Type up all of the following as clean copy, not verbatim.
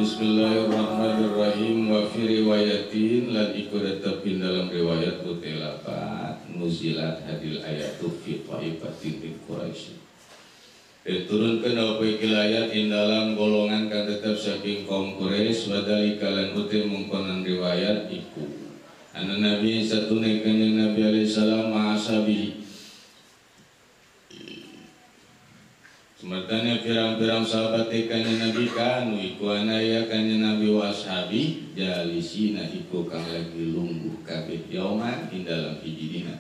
Bismillahirrahmanirrahim. Wa fi riwayatin lan iku tetepin dalam riwayat utelapat nuzilat hadil ayatu fi thaifatin min Quraisy. Diturunkeun apa iki ayat ing dalam golongan kang tetep saking kaum Quraisy wa dalika lan uti mungkonan riwayat iku. Ana Nabi satune kanjeng Nabi alaihi salam ma'asabihi. Semertanya pirang-pirang sahabat kanjeng Nabi kanu iku anaya kanjeng Nabi wa ashabi jalisina iku kang lagi lungguh kabeh yauman ing dalam hiji dina.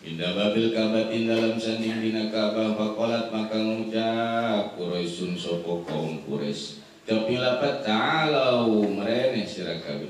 Indah babil kabat ing dalam sanding dina Ka'bah faqalat maka ngucap Quraisyun sapa kaum Quraisy. Tapi lapat ta'alau mereneh sira kabeh.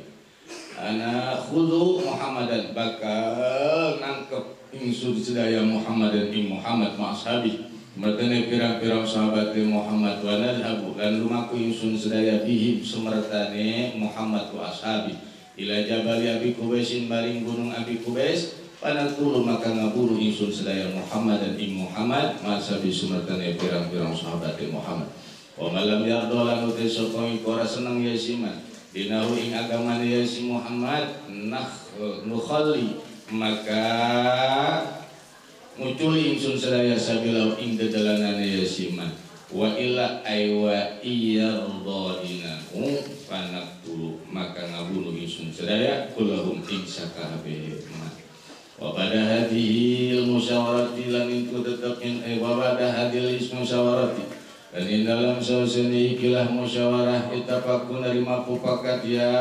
Ana khudhu Muhammadan bakal nangkep ingsun sedaya Muhammadan ing Muhammad ma ashabi. Mertene pirang-pirang sahabat Muhammad wa nadhabu lan lumaku ingsun sedaya bihim semertane Muhammad wa ashabi ila jabali Abi Qubaisin maring gunung Abi Qubais panatulu maka ngaburu ingsun sedaya Muhammad dan ing Muhammad masabi semertane pirang-pirang sahabat Muhammad wa malam yardolan uti sokong ora seneng ya siman dinahu ing agamane ya si Muhammad nukhalli maka muculi ingsun sedaya sabilau ing dalanane yasiman wa illa aywa iyardinahu panaktulu maka ngabunuh ingsun sedaya kulahum ing sakabe wa pada hadhil musyawarati lan itu tetap in wa pada hadhil musyawarati dan in dalam sauseni ikilah musyawarah itafaqun dari mapupakat ya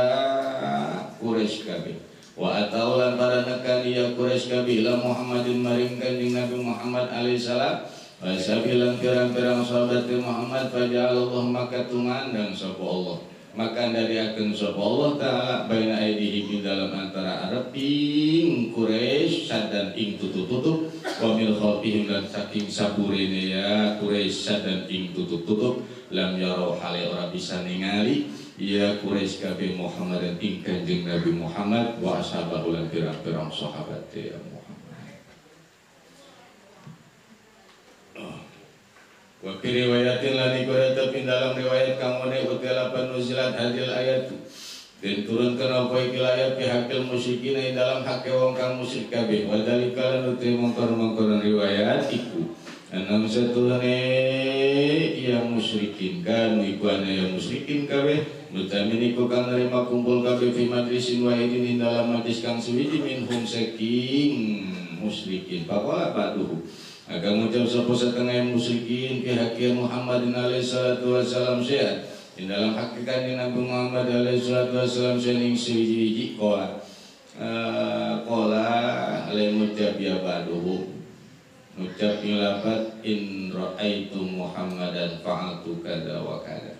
Quraisy kabeh wa ataulan pada nekani ya Quraisy kabila Muhammadin maring kanjeng Nabi Muhammad alaihi salam wa sabilan pirang-pirang sahabat Muhammad faja'alallah maka tumandang sapa Allah maka dari akan sapa Allah taala baina aidihim di dalam antara Arabing Quraisy sadan ing tutup-tutup wa min khalfihim lan saking saburene ya Quraisy sadan ing tutup-tutup lam yaro hale ora bisa ningali ya Quraisy kabeh Muhammad dan ing kanjeng Nabi Muhammad wa ashabahu lan pirang-pirang sahabat ya Muhammad. Wa fi riwayatin lan iku tetep dalam riwayat kang mene utila penuzilat hadil ayat dan turunkeun apa iki ayat fi hakil musyrikin ing dalam hak wong kang musyrik kabeh wa dalika lan uti mongkon-mongkon riwayat iku anam satulane ya musyrikin kan iku ana ya musyrikin kabeh mutamin iku kang nerima kumpul kabeh fi majlisin wahidin ing dalam majlis kang suwiji minhum saking musyrikin faqala ba'duhu agak ngucap sapa setengah musyrikin ke hakir Muhammadin alaihi salatu wassalam syai'an ing dalam hakikat Nabi Muhammad alaihi salatu wassalam syai'an suwiji qala alaihi ngucap ya ba'duhu ngucap lapat in ra'aitu Muhammadan fa'altu kada wa kada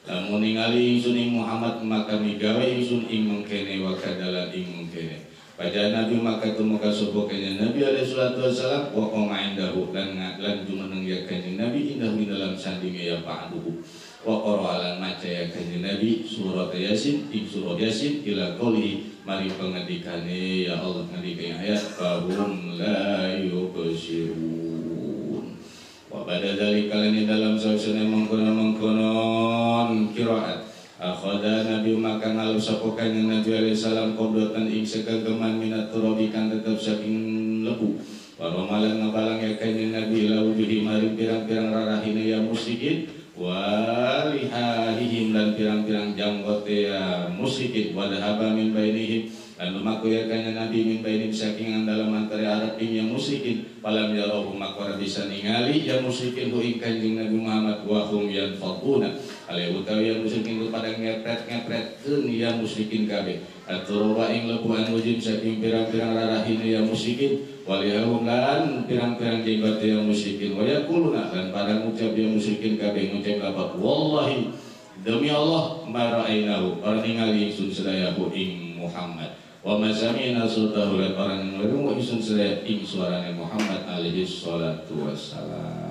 lamun ningali ingsun ing Muhammad maka migawe ingsun ing mengkene wa kada lan ing mengkene pada Nabi maka tumuka sapa kanjeng Nabi alaihi salatu wasalam wa qama indahu lan jumeneng ya kanjeng Nabi indah di dalam sandinge ya ba'duhu wa qara lan maca ya kanjeng Nabi surat Yasin ing surat Yasin ila qouli mari pengendikane ya Allah ngendikane ayat fahum la yubsirun wa pada dalika lan dalam sausane mengkonon qiraat akhada Nabi maka ngalus sapa kanjeng Nabi alaihi salam qobdotan ing segegeman minat turabi kang tetep saking lebu wa malan ngabalang ya kanjeng Nabi la wujuhi mari pirang-pirang rarahine ya musyrikin wa lihalihim dan pirang-pirang janggote ya musyrikin wa dhahaba min bainihim dan lumaku ya kanjeng Nabi min bainihim saking dalam antara Arab yang musyrikin falam yarahu maka bisa ningali ya musyrikin hu ing kanjeng Nabi Muhammad wa hum yanfaquna ale utawi yang musyrikin itu pada ngepret-ngepretkeun ya musyrikin kabeh aturoba ing lebuhan wujud saking pirang-pirang rarahine ya musyrikin walihum lan pirang-pirang jenggot ya musyrikin wa yaquluna dan pada ngucap ya musyrikin kabeh ngucap lapat wallahi demi Allah mara'ainahu orang ningali ingsun sedaya ing Muhammad wa mazamina sultahu lan orang ngrungu ingsun sedaya ing suarane Muhammad alaihi salatu wassalam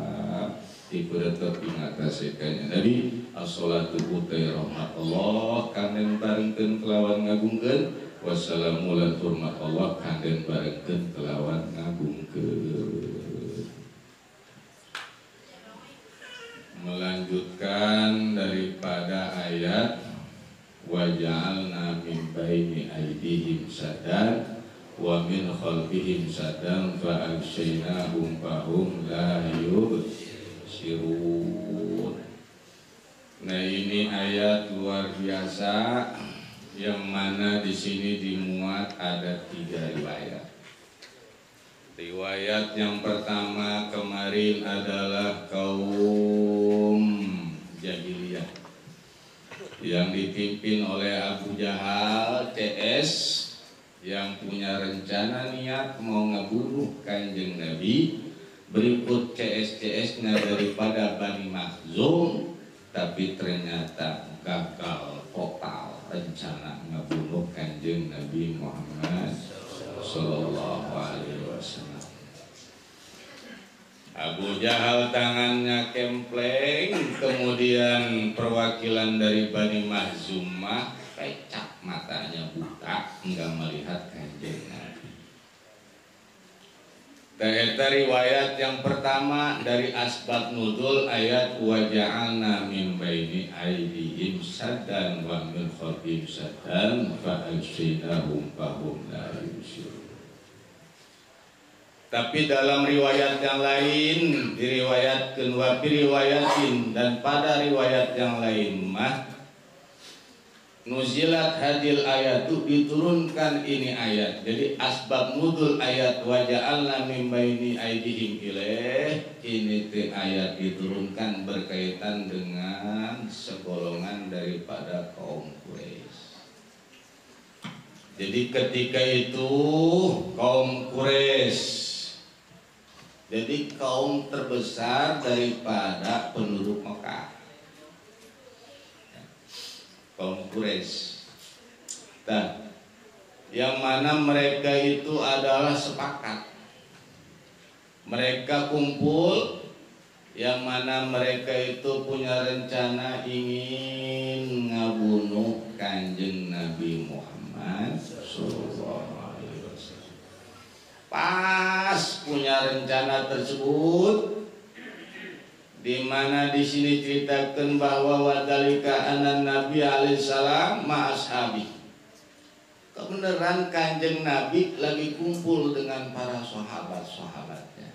diberetep ingatasikannya Nabi as-salatu utai rahmat Allah kanden barengkeun kelawan ngagungkeun wassalamu lan hormat Allah kanden barengkeun kelawan ngagungkeun. Melanjutkan daripada ayat wa ja'alna min baini aydihim sadan wa min khalfihim sadan fa aghshaynahum fahum la yubsirun. Nah, ini ayat luar biasa yang mana di sini dimuat ada 3 riwayat. Riwayat yang pertama kemarin adalah kaum jahiliyah yang dipimpin oleh Abu Jahal CS yang punya rencana niat mau ngebunuh Kanjeng Nabi. Berikut CS-CS-nya daripada Bani Makhzum, tapi ternyata gagal total rencana ngebunuh Kanjeng Nabi Muhammad Sallallahu Alaihi Wasallam. Abu Jahal tangannya kempleng, kemudian perwakilan dari Bani Makhzumah pecah matanya buta, enggak melihat Kanjeng Nabi. Eta riwayat yang pertama dari asbab nuzul ayat wa ja'alna min baini aydihim saddan wa min khalfihim saddan fa aghshaynahum fahum la yubsirun. Tapi dalam riwayat yang lain diriwayatkan wa riwayatin, dan pada riwayat yang lain mah nuzilat hadil ayat itu diturunkan ini ayat. Jadi asbab nuzul ayat wa ja'alna min baini aydihim ilaih, ini ayat diturunkan berkaitan dengan segolongan daripada kaum Quraisy. Jadi ketika itu kaum Quraisy, jadi kaum terbesar daripada penduduk Mekah, kaum Quraisy. Dan yang mana mereka itu adalah sepakat, mereka kumpul, yang mana mereka itu punya rencana ingin ngabunuh Kanjeng Nabi Muhammad Sallallahu Alaihi Wasallam. Pas punya rencana tersebut, di mana di sini ceritakan bahwa wadalika anan Nabi alaihissalam ma'ashabi. Kebenaran Kanjeng Nabi lagi kumpul dengan para sahabat-sahabatnya.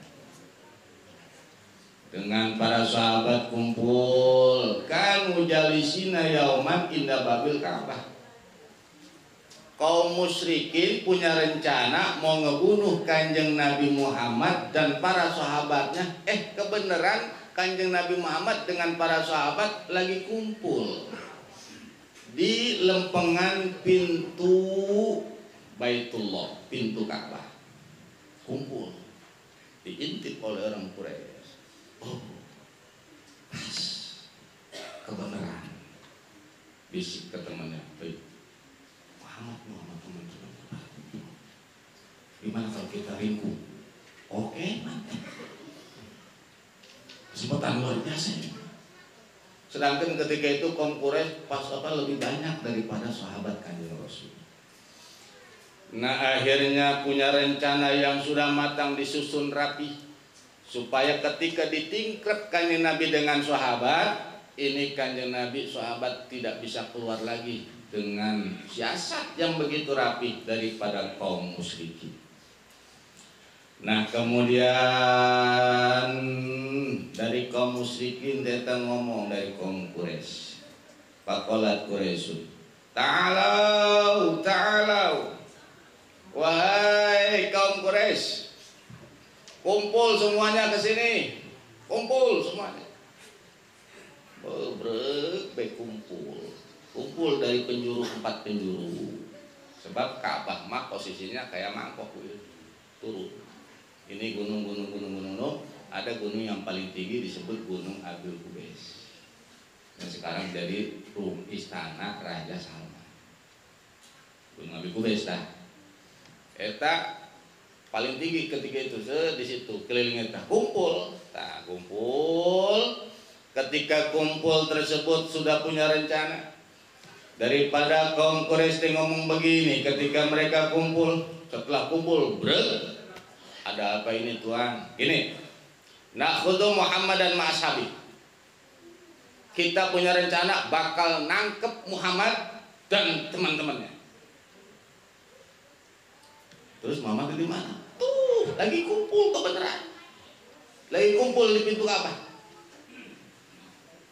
Dengan para sahabat kumpul, kan mujalisina yauman inda babil Ka'bah. Kaum musyrikin punya rencana mau ngebunuh Kanjeng Nabi Muhammad dan para sahabatnya. Kebenaran Kanjeng Nabi Muhammad dengan para sahabat lagi kumpul di lempengan pintu Baitullah, pintu Ka'bah. Kumpul, diintip oleh orang Quraisy. Oh, kebenaran. Bisik ke temannya, Muhammad teman-teman, gimana kalau kita ringkuk? Oke, mantap. Kesempatan luar biasa. Sedangkan ketika itu kaum Quraisy pas lebih banyak daripada sahabat Kanjeng Rasul. Nah, akhirnya punya rencana yang sudah matang, disusun rapi, supaya ketika ditingkat Kanjeng Nabi dengan sahabat, ini Kanjeng Nabi sahabat tidak bisa keluar lagi dengan siasat yang begitu rapi daripada kaum musyrikin. Nah, kemudian dari kaum musyrikin datang ngomong dari kaum Quraisy. Faqalat Quraisy, ta'alau, ta'alau. Wahai kaum Quraisy, kumpul semuanya ke sini. Kumpul semuanya. Bebrek baik kumpul dari penjuru 4 penjuru. Sebab Ka'bah mah posisinya kayak mangkok turun. Ini gunung. Ada gunung yang paling tinggi disebut Gunung Abil Qubais. Dan sekarang jadi istana Raja Salman. Gunung Abil Qubais dah. Eta paling tinggi ketika itu di situ keliling eta kumpul ketika kumpul tersebut sudah punya rencana. Daripada kaum Quraisy ngomong begini ketika mereka kumpul, setelah kumpul, ada apa ini Tuhan? Gini, nakhudhu Muhammad dan ma'ashabi. Kita punya rencana bakal nangkep Muhammad dan teman-temannya. Terus Muhammad di mana? Tuh, lagi kumpul kebenaran. Lagi kumpul di pintu Ka'bah.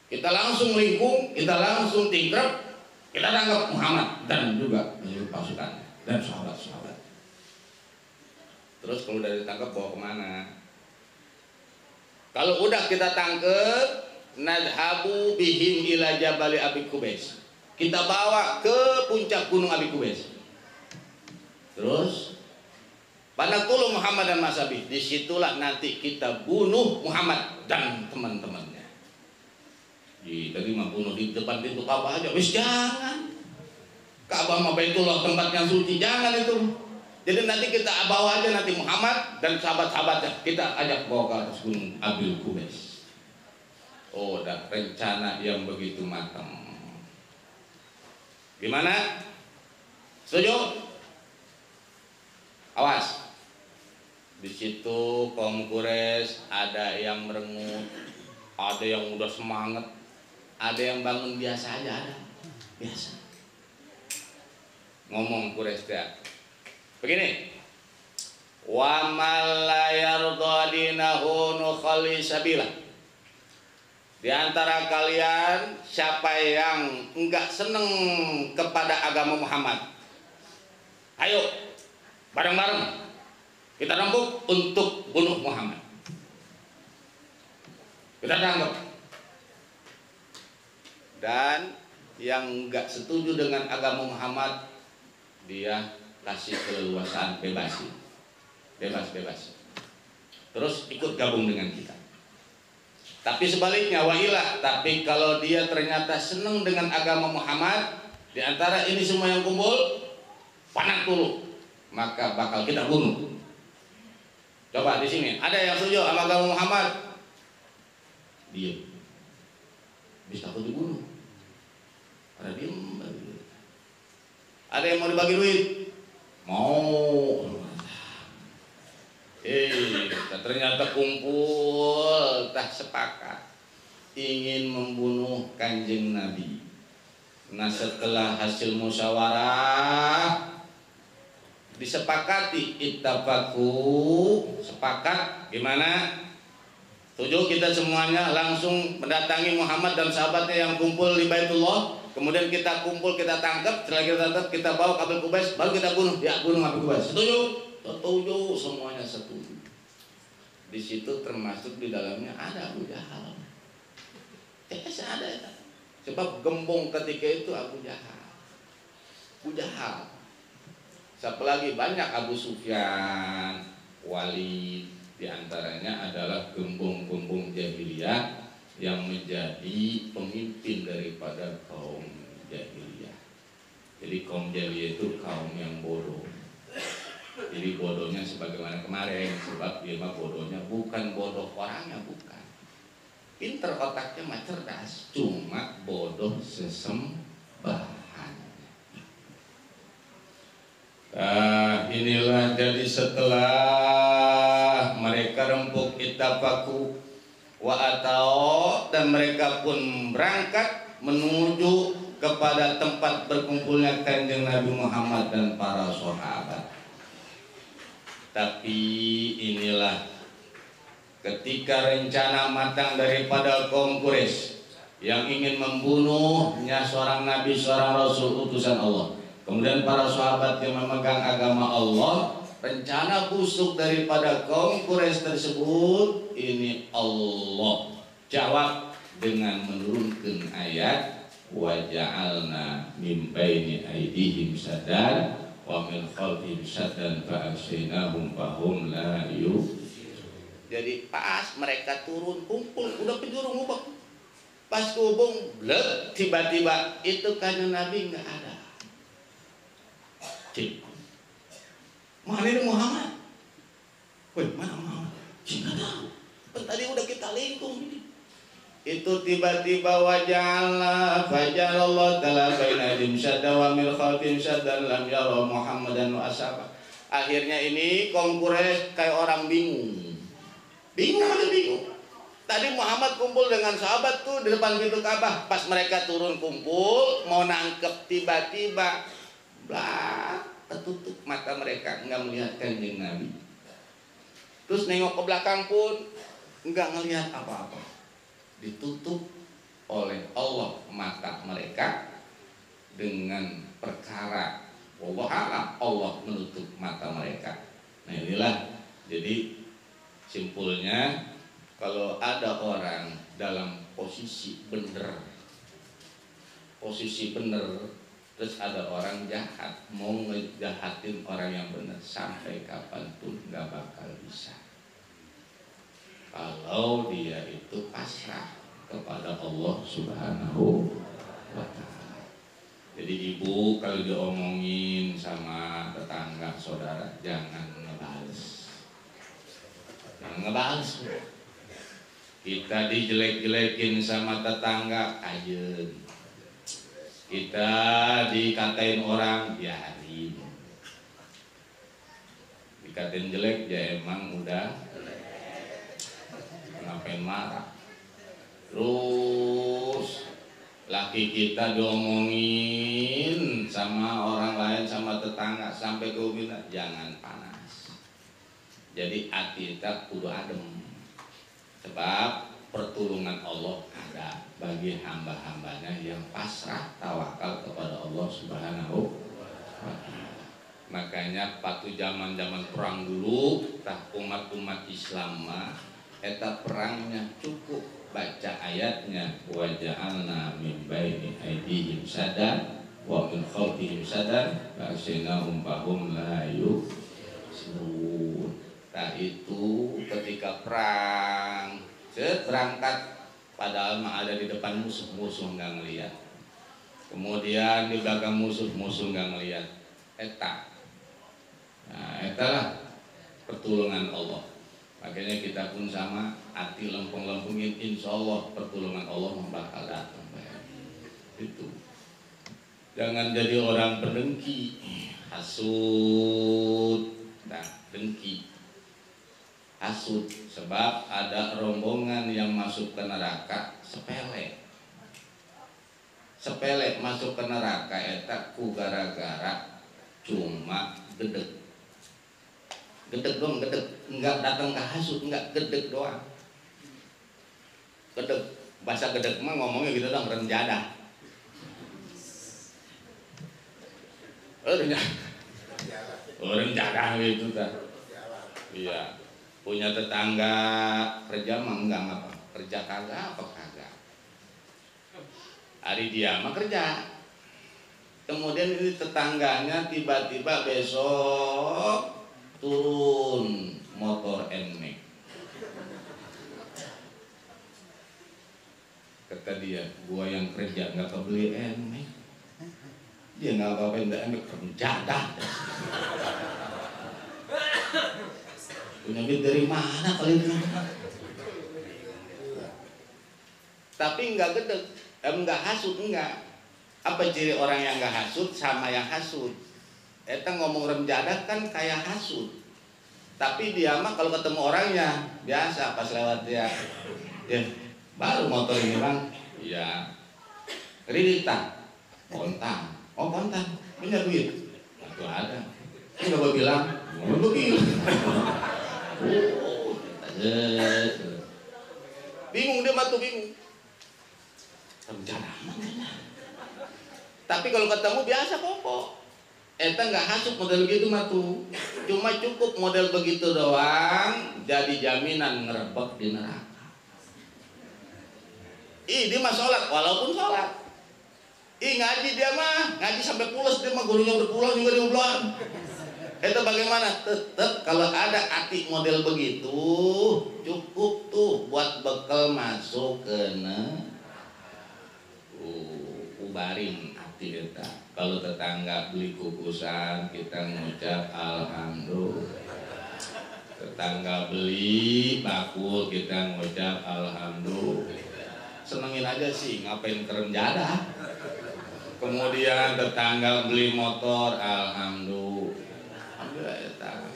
Kita langsung lingkung, kita langsung tingkrep, kita tangkap Muhammad dan juga pasukan dan sahabat-sahabat. Terus kalau udah ditangkap bawa kemana? Kalau udah kita tangkep, nadhabu bihim ila jabali Abi Qubais. Kita bawa ke puncak gunung Abi Qubais. Terus Panaqtulu Muhammad dan Masabi. Disitulah nanti kita bunuh Muhammad dan teman-temannya. Tadi mah bunuh di depan pintu Ka'bah aja. Wis jangan. Ka'bah mah Baitullah, tempat yang suci, jangan itu. Jadi nanti kita bawa aja nanti Muhammad dan sahabat-sahabatnya. Kita ajak bawa ke atas gunung Abi Qubais. Oh, ada rencana yang begitu matang. Gimana? Setuju? Awas. Di situ kaum Quraisy ada yang merengut, ada yang udah semangat, ada yang bangun biasa aja, ada biasa. Ngomong Quraisy ya. Begini. Wa man la yarda dinahu nukhali sabila. Di antara kalian siapa yang enggak seneng kepada agama Muhammad? Ayo bareng-bareng kita rembuk untuk bunuh Muhammad. Kita tangkap. Dan yang enggak setuju dengan agama Muhammad, dia kasih keleluasaan, bebas. Terus ikut gabung dengan kita. Tapi sebaliknya wailah, tapi kalau dia ternyata senang dengan agama Muhammad, di antara ini semua yang kumpul, panaqtulu, maka bakal kita bunuh. Coba di sini, ada yang setuju sama agama Muhammad? Diam. Bisa takut dibunuh. Ada diam. Ada yang mau dibagi duit? Mau. Ternyata kumpul, tak sepakat ingin membunuh Kanjeng Nabi. Nah, setelah hasil musyawarah disepakati, ittafaku, sepakat gimana? Tujuh kita semuanya langsung mendatangi Muhammad dan sahabatnya yang kumpul di Baitullah. Kemudian kita kumpul, kita tangkap, setelah kita tangkap kita bawa ke Abi Qubais, baru kita bunuh. Ya, bunuh Abi Qubais. Setuju? Setuju, semuanya setuju. Di situ termasuk di dalamnya ada Abu Jahal. Ada ya. Sebab gembong ketika itu Abu Jahal. Abu Jahal. Siapa lagi? Banyak, Abu Sufyan, Walid. Di antaranya adalah gembong-gembong jahiliyah yang menjadi pemimpin daripada kaum jahiliyah. Jadi kaum jahiliyah itu kaum yang bodoh. Jadi bodohnya sebagaimana kemarin, sebab dia mah bodohnya bukan bodoh orangnya, bukan. Pinter otaknya mah cerdas, cuma bodoh sesembahan. Inilah jadi setelah mereka rempuk ittafaku wa atau, dan mereka pun berangkat menuju kepada tempat berkumpulnya Kanjeng Nabi Muhammad dan para sahabat. Tapi inilah ketika rencana matang daripada kaum Quraisy yang ingin membunuhnya seorang nabi, seorang rasul utusan Allah. Kemudian para sahabat yang memegang agama Allah, rencana busuk daripada kaum Quraisy tersebut, ini Allah jawab dengan menurunkan ayat wa ja'alna min baini aydihim sadan wa min khalfihim sadan fa aghshaynahum fahum la yubsirun. Jadi pas mereka turun kumpul udah penjuru ngubah, pas hubung blek, tiba-tiba itu Kanjeng Nabi nggak ada. Cik, mana ini Muhammad? Woi, mana Muhammad? Cik, nggak tahu. Kan tadi udah kita lingkung ini. itu tiba-tiba waja'ala fajallallahu ta'ala baina adim syadda wa mil khalfim syaddan lam yara Muhammadan wa ashaba. Akhirnya ini kaum Quraisy kayak orang bingung. Bingung. Tadi Muhammad kumpul dengan sahabat tuh di depan pintu Ka'bah. Pas mereka turun kumpul mau nangkep, tiba-tiba blah, tertutup mata mereka, nggak melihat Kanjeng Nabi. Terus nengok ke belakang pun nggak ngelihat apa-apa. Ditutup oleh Allah mata mereka dengan perkara Allah menutup mata mereka. Nah inilah jadi simpulnya, kalau ada orang dalam posisi bener, terus ada orang jahat mau ngejahatin orang yang benar, sampai kapanpun nggak bakal bisa. Kalau dia itu pasrah kepada Allah Subhanahu wa Ta'ala. Jadi ibu kalau diomongin sama tetangga saudara jangan ngebales. Kita dijelek-jelekin sama tetangga, ayeun. Kita dikatain orang, biarin. Dikatain jelek, ya emang udah. Ngapain marah? Terus laki kita diomongin sama orang lain, sama tetangga, sampai ke ubin, jangan panas. Jadi hati kita kudu adem. Sebab pertolongan Allah ada bagi hamba-hambanya yang pasrah tawakal kepada Allah Subhanahu wa Ta'ala. Makanya waktu zaman-zaman perang dulu, tah umat-umat Islam mah eta perangnya cukup baca ayatnya, wa ja'alna min baini aydihim sadan wa min khalfihim sadan fa asynahum fahum la yusirun. Nah itu ketika perang berangkat, padahal mah ada di depan musuh nggak ngelihat, kemudian di belakang musuh nggak ngelihat. Nah etalah pertolongan Allah. Makanya kita pun sama, hati lempeng-lempengin, insya Allah pertolongan Allah bakal datang. Itu jangan jadi orang pendengki, hasud, nah dengki, hasud. Sebab ada rombongan yang masuk ke neraka sepele masuk ke neraka eta ku gara-gara cuma gedeg dong, enggak datang ke hasud, enggak gedeg doang. Gedeg, bahasa gedeg mah ngomongnya gitu dong, renjadah. Renjadah gitu kan. Iya. Punya tetangga kerja mah enggak apa, kerja kagak apa kagak. Hari dia mah kerja. Kemudian ini tetangganya tiba-tiba besok turun motor NMAX. Kata dia, gua yang kerja nggak kebeli NMAX. Dia nggak apa-apain NMAX, kerja dah. Punya duit dari mana kali ini? Tapi nggak gedeg, nggak hasut, enggak. Apa ciri orang yang nggak hasut sama yang hasut? Eta ngomong remjadah kan kayak hasut. Tapi dia mah kalau ketemu orangnya biasa, pas lewat dia, ya baru motor ini bang, iya, kreditan, kontan, oh kontan, punya duit, itu ada. Ini nggak bilang, mau begitu. Bingung dia mah tuh bingung. Rencana mana? Tapi kalau ketemu biasa pokok. Eta nggak hasut model gitu mah tuh. Cuma cukup model begitu doang jadi jaminan ngerebek di neraka. Dia mah sholat walaupun sholat. Ngaji dia mah ngaji sampai pulas, dia mah gurunya udah pulang juga dia belum. Itu bagaimana? Tetap kalau ada hati model begitu cukup tuh buat bekal masuk ke ubarin hati kita. Kalau tetangga beli kukusan kita ngucap alhamdulillah. Tetangga beli bakul kita ngucap alhamdulillah. senengin aja sih, ngapain keren jadah. Kemudian tetangga beli motor, alhamdulillah ya,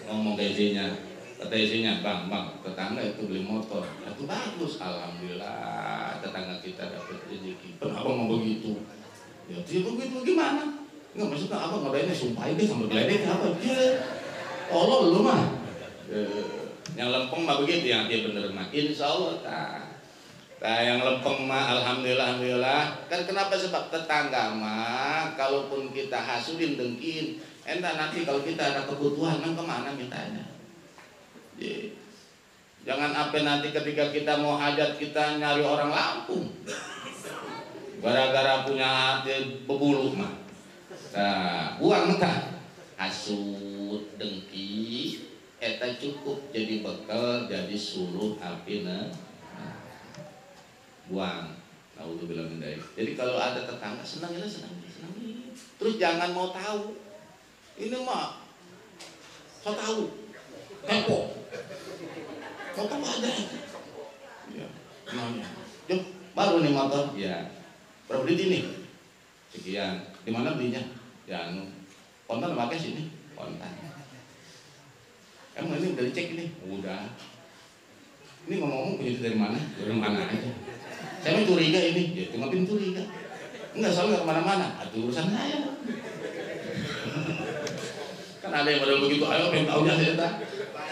ngomong ke isinya, kata isinya, bang, tetangga itu beli motor, itu bagus, alhamdulillah, tetangga kita dapat rezeki. Kenapa ngomong begitu? Ya begitu gimana? Enggak, maksudnya abang ngadainnya sumpahin deh sama geledek apa? Iya, Allah lu mah. Yang lempeng mah begitu, yang dia bener mah, insya Allah Nah, yang lempeng mah alhamdulillah. Kan kenapa? Sebab tetangga mah kalaupun kita hasudin dengkin, entah nanti kalau kita ada kebutuhan kan kemana mintanya. Jangan apa nanti ketika kita mau hajat kita nyari orang Lampung. Gara-gara punya hati bebulu mah. Nah, uang entah hasud dengki eta cukup jadi bekal jadi suluh apina buang. Naudzubillah min dzalik. Jadi kalau ada tetangga senangin. Terus jangan mau tahu. Ini mah so tahu. Kepo. Mau tahu aja. Ya, nanya. Jom, baru nih motor. Ya. Berapa duit ini? Sekian. Di mana belinya? Ya, kontan pakai sini. Kontan. Emang ini udah dicek ini? Udah. Ini ngomong-ngomong punya dari mana? Dari mana aja. Saya mah curiga ini, ya cuma curiga. Enggak, soalnya nggak kemana-mana. Itu urusan saya. Kan ada yang model begitu, ayo pengen tahu aja saya.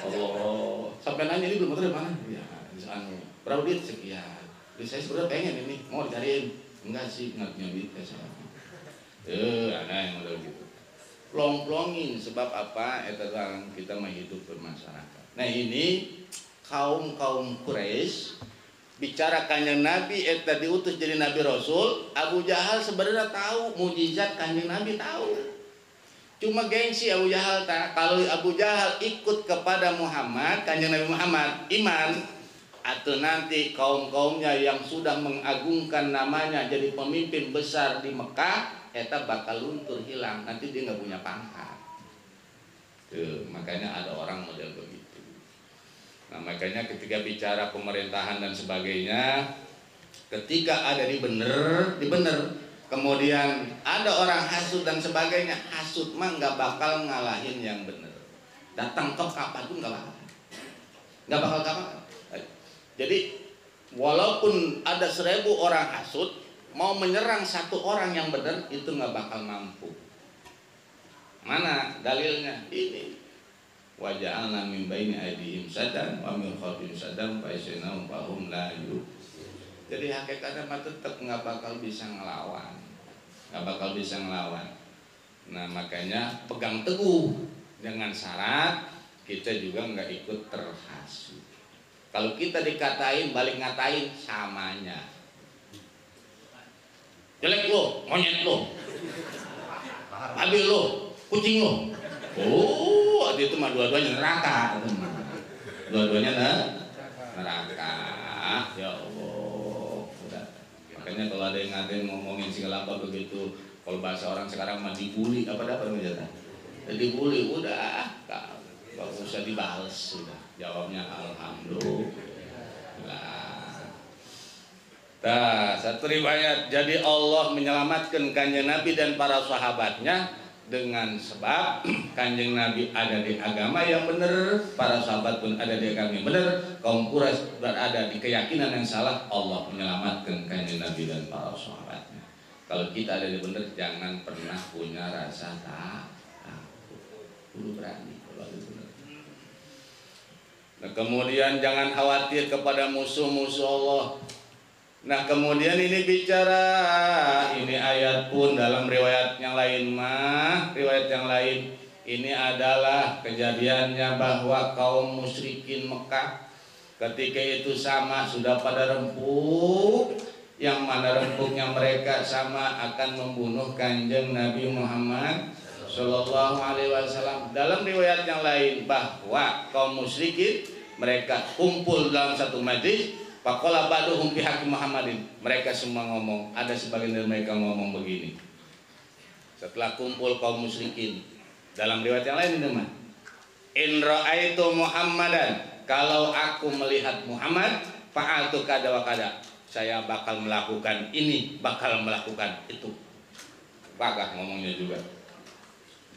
Oh, sampai nanya ini belum dari mana? Ya, di sana. Berapa duit? Sekian. Jadi saya sebenarnya pengen ini, mau dicariin. Enggak sih, nggak punya duit saya. Ada yang model gitu. Plong-plongin sebab apa? Eta kita mah hidup bermasyarakat. Nah ini kaum Quraisy bicara kanjeng Nabi eta diutus jadi Nabi Rasul. Abu Jahal sebenarnya tahu mujizat kanjeng Nabi, tahu. Cuma gengsi Abu Jahal tak. Kalau Abu Jahal ikut kepada Muhammad, kanjeng Nabi Muhammad, iman, atau nanti kaum-kaumnya yang sudah mengagungkan namanya jadi pemimpin besar di Mekah, eta bakal luntur hilang. Nanti dia nggak punya pangkat. Tuh, makanya ada orang model begitu. Nah makanya ketika bicara pemerintahan dan sebagainya, ketika ada di bener, kemudian ada orang hasud dan sebagainya, hasud mah nggak bakal ngalahin yang bener. Datang ke kapan pun nggak bakal kapan. Jadi walaupun ada 1000 orang hasud, mau menyerang satu orang yang benar itu nggak bakal mampu. Mana dalilnya? Ini. Wa ja'alna min baini aydihim sadan wa min khalfihim sadan fa yasunahum fahum la yu. Jadi hakikatnya mah tetap nggak bakal bisa ngelawan. Nah makanya pegang teguh dengan syarat kita juga nggak ikut terhasut. Kalau kita dikatain balik ngatain samanya. Jelek lo, monyet lo, babi lo, kucing lo. Oh, itu mah dua-duanya neraka. Dua-duanya neraka. Ya Allah. Udah. Makanya kalau ada yang ngatain ngomongin segala apa begitu, kalau bahasa orang sekarang mah dibully apa namanya? Dibully udah, nggak usah dibales sudah. Jawabnya alhamdulillah. Nah, satu riwayat, jadi Allah menyelamatkan kanjeng Nabi dan para sahabatnya dengan sebab kanjeng Nabi ada di agama yang benar, para sahabat pun ada di agama yang benar, kaum Quraisy berada di keyakinan yang salah. Allah menyelamatkan kanjeng Nabi dan para sahabatnya. Kalau kita ada di benar, jangan pernah punya rasa takut, kudu berani kalau ada benar. Nah kemudian jangan khawatir kepada musuh-musuh Allah. Nah kemudian ini bicara, ini ayat pun dalam riwayat yang lain ini adalah kejadiannya bahwa kaum musyrikin Mekah ketika itu sama sudah pada rempuk, yang mana rempuknya mereka sama akan membunuh kanjeng Nabi Muhammad Sallallahu Alaihi Wasallam. Dalam riwayat yang lain bahwa kaum musyrikin mereka kumpul dalam satu majlis. Faqala ba'duhum fi haqqi Muhammadin. Mereka semua ngomong, ada sebagian dari mereka ngomong begini. Setelah kumpul kaum musyrikin, dalam riwayat yang lain ini mah, in ra'aitu Muhammadan, kalau aku melihat Muhammad, fa'altu kada wa kada, saya bakal melakukan ini, bakal melakukan itu. Gagah ngomongnya juga.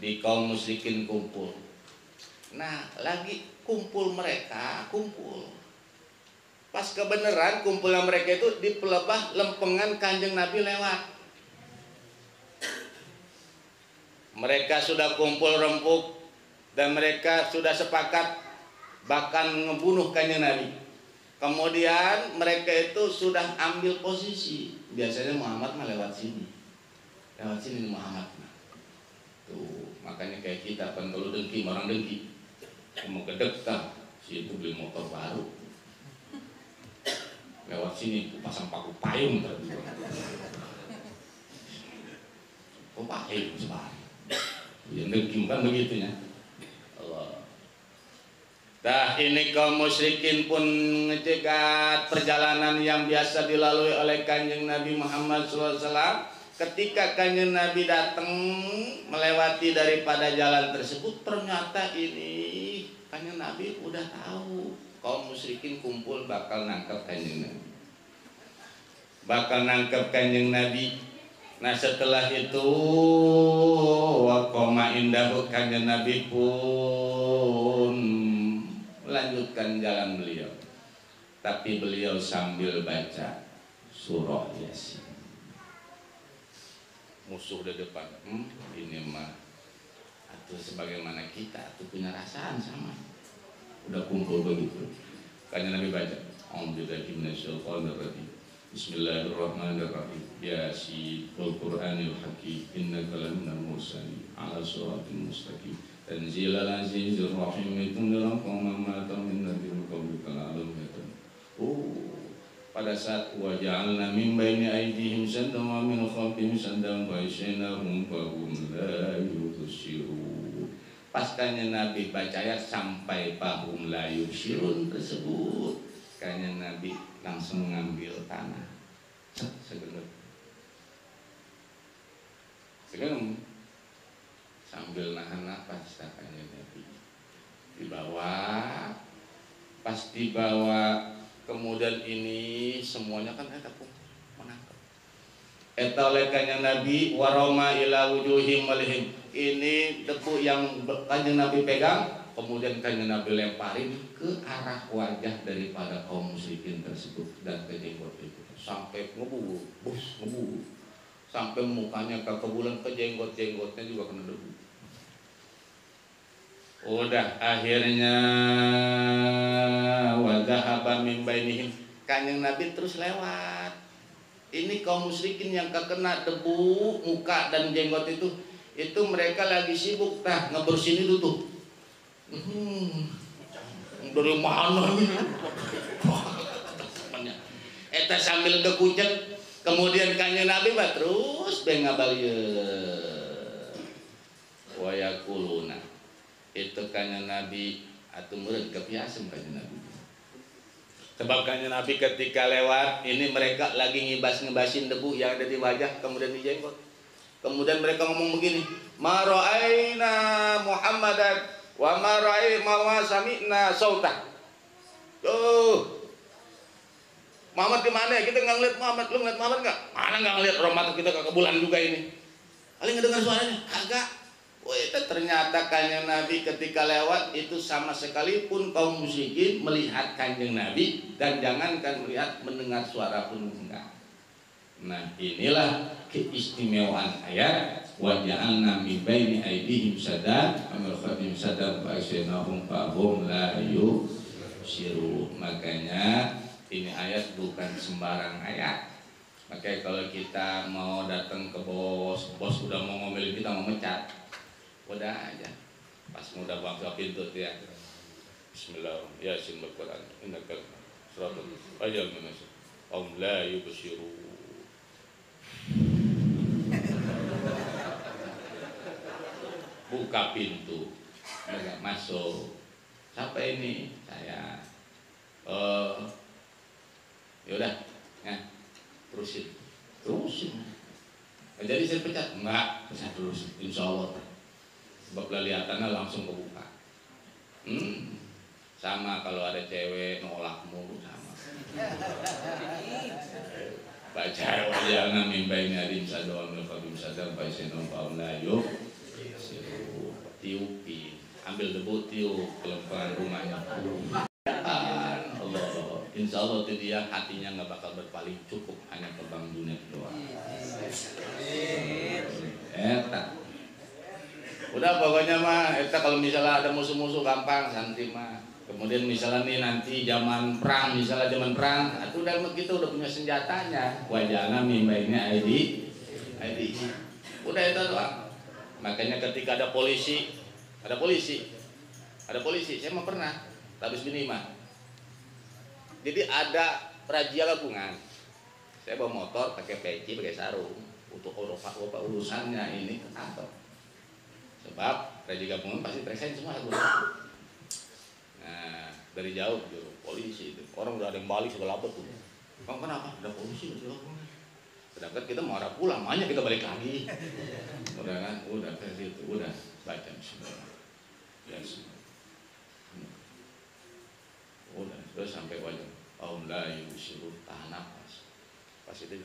Di kaum musyrikin kumpul. Nah, lagi kumpul mereka, kumpul. Pas kebenaran kumpulnya mereka itu di pelebah lempengan Kanjeng Nabi lewat. Mereka sudah kumpul rempuk dan mereka sudah sepakat bahkan ngebunuh Kanjeng Nabi. Kemudian mereka itu sudah ambil posisi. Biasanya Muhammad mah lewat sini. Lewat sini Muhammad. Tuh, makanya kayak kita kan kalau dengki, orang dengki. Mau kedekah, si itu beli motor baru. Lewat sini pasang paku payung tadi. Oh payung sebar. Yang dengki kan begitu ya. Allah. Dah ini kaum musyrikin pun ngecegat perjalanan yang biasa dilalui oleh Kanjeng Nabi Muhammad SAW. Ketika Kanjeng Nabi datang melewati daripada jalan tersebut, ternyata ini Kanjeng Nabi udah tahu kaum musyrikin kumpul bakal nangkep Kanjeng Nabi. Bakal nangkep Kanjeng Nabi. Nah setelah itu waqoma indahu, Kanjeng Nabi pun melanjutkan jalan beliau, tapi beliau sambil baca surah Yasin. Musuh di depan, ini mah atau sebagaimana kita tuh punya rasaan sama, udah kumpul begitu. Kanjeng Nabi baca a'udzubillahi minasyaitonir rajim, bismillahirrahmanirrahim, Yasin wal Qur'anil hakim, innaka laminal mursalin ala siratin mustaqim, tanzilal azizir rahim, tunzilal qauman ma min nabiyyin qablika la'allahum yattaqun. Pada saat wa ja'alna min baini aydihim saddan wa min khalfihim saddan fa ashaynahum fa hum la yubsirun. Pasnya Nabi baca ayat sampai fahum la yubsirun tersebut, kayaknya Nabi langsung mengambil tanah segenap sambil nahan nafas. Katanya Nabi dibawa, pas dibawa kemudian ini semuanya kan ada pun menangkap. Eta oleh Kanjeng Nabi waroma ila wujuhim walihim, ini debu yang Kanjeng Nabi pegang, kemudian Kanjeng Nabi lemparin ke arah wajah daripada kaum musyrikin tersebut dan ke jenggot itu sampai ngebul, ngebul, sampai mukanya ke bulan, ke jenggot-jenggotnya juga kena debu. Udah akhirnya wadahaba min bainihim, Kanjeng Nabi terus lewat. Ini kaum musyrikin yang kena debu muka dan jenggot itu mereka lagi sibuk ngebersihin itu tuh. Dari mana nih? Eta sambil kekuncen, kemudian Kanjeng Nabi terus bengabalieu wayakuluna. Itu Kanjeng Nabi atau murid kebiasaan Kanjeng Nabi. Sebab Kanjeng Nabi ketika lewat ini mereka lagi ngebasin debu yang ada di wajah kemudian di jenggot. Kemudian mereka ngomong begini, ma ra'aina Muhammadan wa ma ra'aina sami'na sauta. Tuh Muhammad di mana ya? Kita nggak ngeliat Muhammad. Lu ngeliat Muhammad nggak? Mana nggak ngeliat rahmat kita ke bulan juga ini. Kalian nggak dengar suaranya? Kagak. Wah itu ternyata Kanjeng Nabi ketika lewat itu sama sekalipun kaum musyrikin melihat Kanjeng Nabi, dan jangankan melihat, mendengar suara pun enggak. Nah inilah keistimewaan ayat wa ja'alna min baini aydihim saddan wa min khalfihim saddan fa ashaynahum fa hum la yubsirun. Makanya ini ayat bukan sembarang ayat. Makanya kalau kita mau datang ke bos udah mau ngomel kita, mau mecat, udah aja pas mudah buka pintu ya bismillah yasin berquran innaka suratul ayat manas la yubshiru. Buka pintu, enggak masuk. Siapa ini? Saya. Yaudah ya, terusin. Jadi saya pecat? Enggak, saya terusin, insya Allah. Sebab kelihatannya langsung kebuka. Sama kalau ada cewek nolak mulu sama. baca wajana mimbaini adim sadawal melfabim sadar paisenom paum layuk tiupin, ambil debu tiup kelempangan rumahnya. Allah, insya Allah itu dia hatinya nggak bakal berpaling, cukup hanya ke Bang Junet doang. Eta, udah pokoknya mah, eta kalau misalnya ada musuh-musuh gampang santai mah. Kemudian misalnya nih nanti zaman perang, misalnya zaman perang, itu udah kita udah punya senjatanya. Wajana mimbainnya ID, udah itu doang. Makanya ketika ada polisi, saya mah pernah, habis bini mah. Jadi ada razia gabungan. Saya bawa motor, pakai peci, pakai sarung untuk urusannya ini ke kantor. Sebab razia gabungan pasti present semua. Nah, dari jauh tuh polisi itu, orang udah ada yang balik segala apa tuh. Bang kenapa? Ada polisi razia gabungan. Sedangkan kita mau arah pulang, makanya kita balik lagi. Udah kan, udah kayak gitu, udah baca bismillah. Yes. Udah sampai wajah. Om la yusiru tahan nafas. Pas itu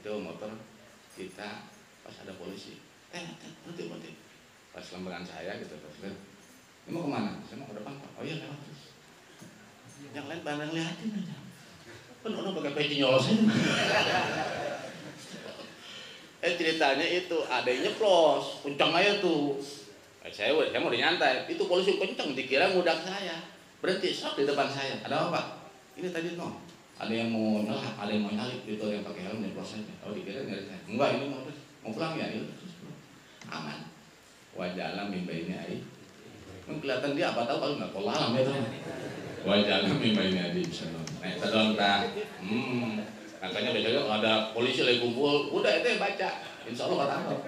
motor kita pas ada polisi. Berhenti. Pas lembaran saya gitu terus kan. Ini mau kemana? Saya mau ke depan Pak. Oh iya lewat terus. Yang lain barang liatin aja. Penuh pakai peci nyolosin. Ceritanya itu ada yang nyeplos, kencang aja tuh. Saya mau nyantai, itu polisi kencang, dikira ngudak saya. Berhenti, stop di depan saya. Ada apa? Ini tadi no. Ada yang mau nyelak, ada yang mau nyalip gitu, yang pakai helm nyeplos aja. Oh dikira nyari saya. Enggak, ini mau pulang ya, itu aman. Wajah alam mimbainnya air. Kelihatan dia apa tahu kalau nggak kolam ya tuh. Wajah alam mimbainnya air bisa dong. Nah, kita doang tak. Makanya biasanya kalau ada polisi lagi kumpul, udah itu baca, insya Allah nggak tangkap.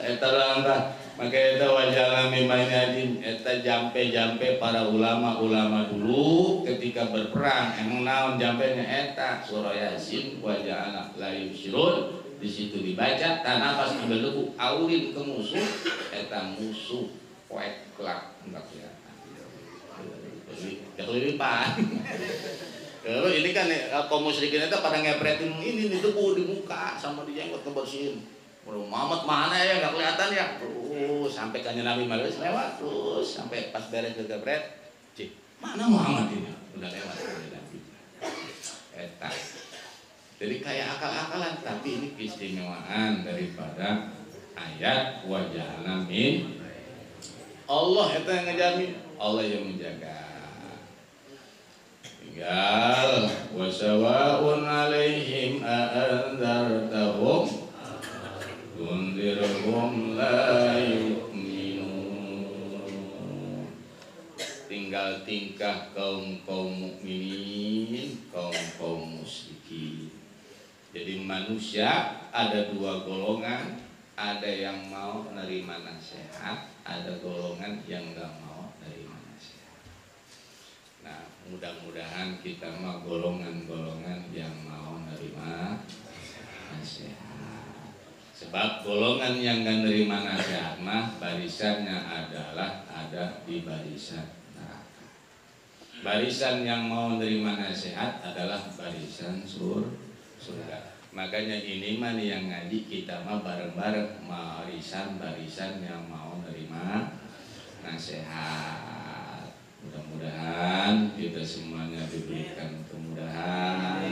Eta langkah, maka eta wajah mimainnya din, eta jampe para ulama dulu ketika berperang, emang naon jampenya eta surah Yasin wajah anak layu sirun, di situ dibaca, tanah pas ambil debu, aurin ke musuh, eta musuh, poek kelak enggak kelihatan. Kelilipan. Kalau ini kan kaum musyrikin itu pada ngepretin ini di debu di muka sama di jenggot kebersihin. Muhammad mana ya nggak kelihatan ya. Terus sampai kanya Nabi Muhammad lewat terus sampai pas beres gebret. Cik, mana Muhammad ini? Udah lewat Nabi. Eta. Jadi kayak akal-akalan tapi ini keistimewaan daripada ayat wajahna min Allah itu yang ngejamin, Allah yang menjaga. Tinggal wasawa'un alaihim a'andartahum tundirhum la yu'minun. Tinggal tingkah kaum mukminin, kaum musyrikin. Jadi manusia ada dua golongan, ada yang mau menerima nasihat, ada golongan yang nggak mau menerima nasihat. Nah, mudah-mudahan kita mah golongan-golongan yang mau menerima nasihat. Sebab golongan yang nggak menerima nasihat mah barisannya adalah ada di barisan neraka. Barisan yang mau menerima nasihat adalah barisan surga. Makanya ini mah nih yang ngaji kita mah bareng-bareng barisan yang mau menerima nasihat. Mudah-mudahan kita semuanya diberikan kemudahan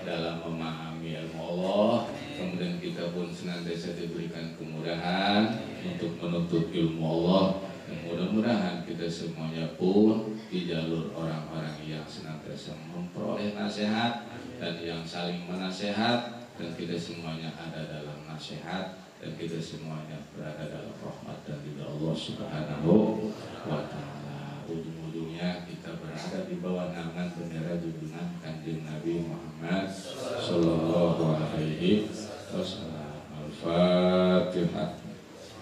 dalam memahami ilmu Allah. Kemudian kita pun senantiasa diberikan kemudahan untuk menuntut ilmu Allah. Mudah-mudahan kita semuanya pun di jalur orang-orang yang senantiasa memperoleh nasihat dan yang saling menasehat, dan kita semuanya ada dalam nasihat, dan kita semuanya berada dalam rahmat dan ridha Allah Subhanahu wa ta'ala. Ujung-ujungnya kita berada di bawah naungan bendera junjungan Kanjeng Nabi Muhammad sallallahu alaihi wasallam. Al-Fatihah.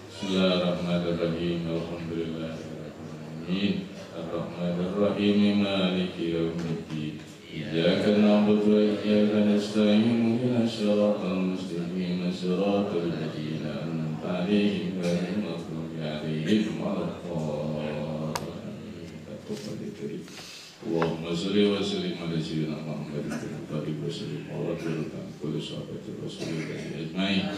Bismillahirrahmanirrahim. Alhamdulillahirabbil alamin. Ar-Rahmanir-Rahim. Maliki yaumiddin. Iyyaka na'budu wa iyyaka nasta'in. Ihdinas siratal mustaqim. Siratal ladzina an'amta 'alaihim ghairil maghdubi 'alaihim waladdallin. Allahumma salli wa sallim ala sayyidina Muhammadin wa sallim wa radiyallahu an kulli sahabati Rasulillah ajmain.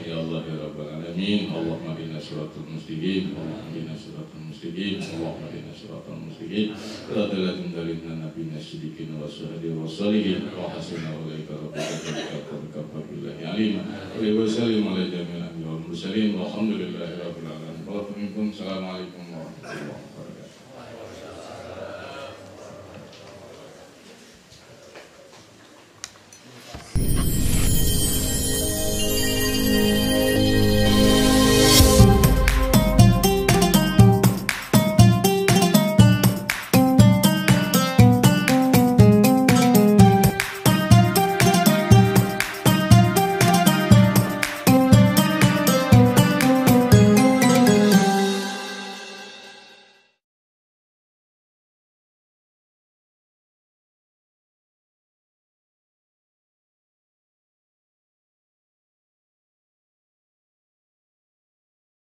Ya Allah ya rabbal alamin. Allahumma inna siratal mustaqim. Allahumma inna siratal mustaqim. Allahumma inna siratal mustaqim. Siratal ladzina an'amta nabiyina siddiqin wa syuhada'i wa shalihin wa hasuna ulaika rabbika billahi alima. Wa sallim ala jami'il anbiya'i wal mursalin walhamdulillahi rabbil alamin. Assalamualaikum warahmatullahi wabarakatuh.